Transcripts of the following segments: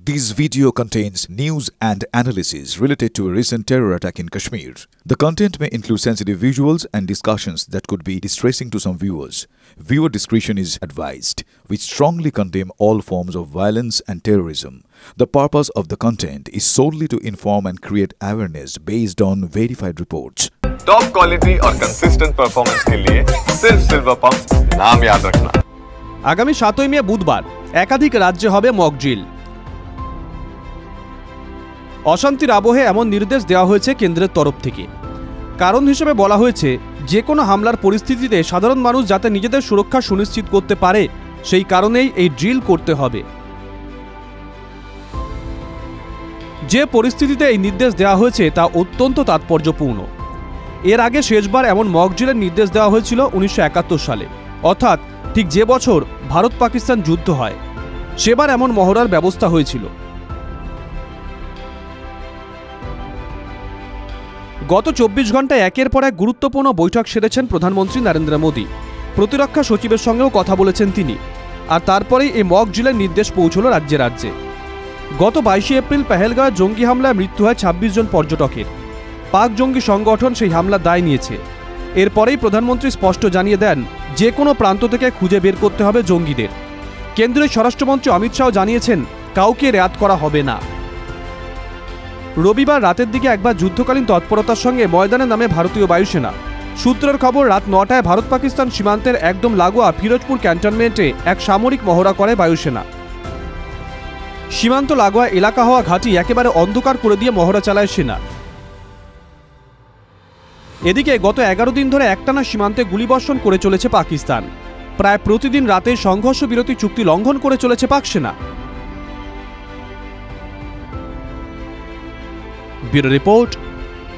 This video contains news and analysis related to a recent terror attack in Kashmir. The content may include sensitive visuals and discussions that could be distressing to some viewers. Viewer discretion is advised. We strongly condemn all forms of violence and terrorism. The purpose of the content is solely to inform and create awareness based on verified reports. Top quality और consistent performance के लिए सिर्फ silver pump नाम याद रखना। आगामी 7 मे बुधवार एकाधिक राज्ये होबे मक ड्रिल। অশান্তির আবহে এমন নির্দেশ দেওয়া হয়েছে কেন্দ্রের তরফ থেকে। কারণ হিসেবে বলা হয়েছে যে কোনো হামলার পরিস্থিতিতে সাধারণ মানুষ যাতে নিজেদের সুরক্ষা সুনিশ্চিত করতে পারে সেই কারণেই এই ড্রিল করতে হবে। যে পরিস্থিতিতে এই নির্দেশ দেওয়া হয়েছে তা অত্যন্ত তাৎপর্যপূর্ণ। এর আগে শেষবার এমন মক ড্রিলের নির্দেশ দেওয়া হয়েছিল 1971 সালে, অর্থাৎ ঠিক যে বছর ভারত পাকিস্তান যুদ্ধ হয়। সেবার এমন মহড়ার ব্যবস্থা হয়েছিল। গত 24 ঘন্টায় একের পর এক গুরুত্বপূর্ণ বৈঠক সেরেছেন প্রধানমন্ত্রী নরেন্দ্র মোদী। প্রতিরক্ষা সচিবের সঙ্গেও কথা বলেছেন তিনি। আর তারপরেই এই মক ড্রিলের নির্দেশ পৌঁছল রাজ্যে রাজ্যে। গত 22 এপ্রিল পেহেলগাঁওয়ে জঙ্গি হামলায় মৃত্যু হয় 26 জন পর্যটকের। পাক জঙ্গি সংগঠন সেই হামলার দায় নিয়েছে। এরপরেই প্রধানমন্ত্রী স্পষ্ট জানিয়ে দেন যে কোনো প্রান্ত থেকে খুঁজে বের করতে হবে জঙ্গিদের। কেন্দ্রীয় স্বরাষ্ট্রমন্ত্রী অমিত শাহ জানিয়েছেন কাউকে রেয়াত করা হবে না। রবিবার রাতের দিকে একবার যুদ্ধকালীন তৎপরতার সঙ্গে ময়দানে নামে ভারতীয় বায়ুসেনা। সূত্রের খবর রাত 9টায় ভারত পাকিস্তান সীমান্তের একদম লাগোয়া ফিরোজপুর ক্যান্টনমেন্টে এক সামরিক মহড়া করে বায়ুসেনা। সীমান্ত লাগোয়া এলাকা হওয়া ঘাঁটি একেবারে অন্ধকার করে দিয়ে মহড়া চালায় সেনা। এদিকে গত 11 দিন ধরে একটানা সীমান্তে গুলিবর্ষণ করে চলেছে পাকিস্তান। প্রায় প্রতিদিন রাতে সংঘর্ষ বিরতি চুক্তি লঙ্ঘন করে চলেছে পাক সেনা। Bureau report,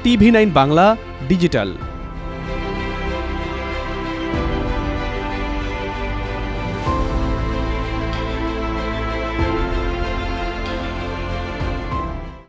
TV9 Bangla digital.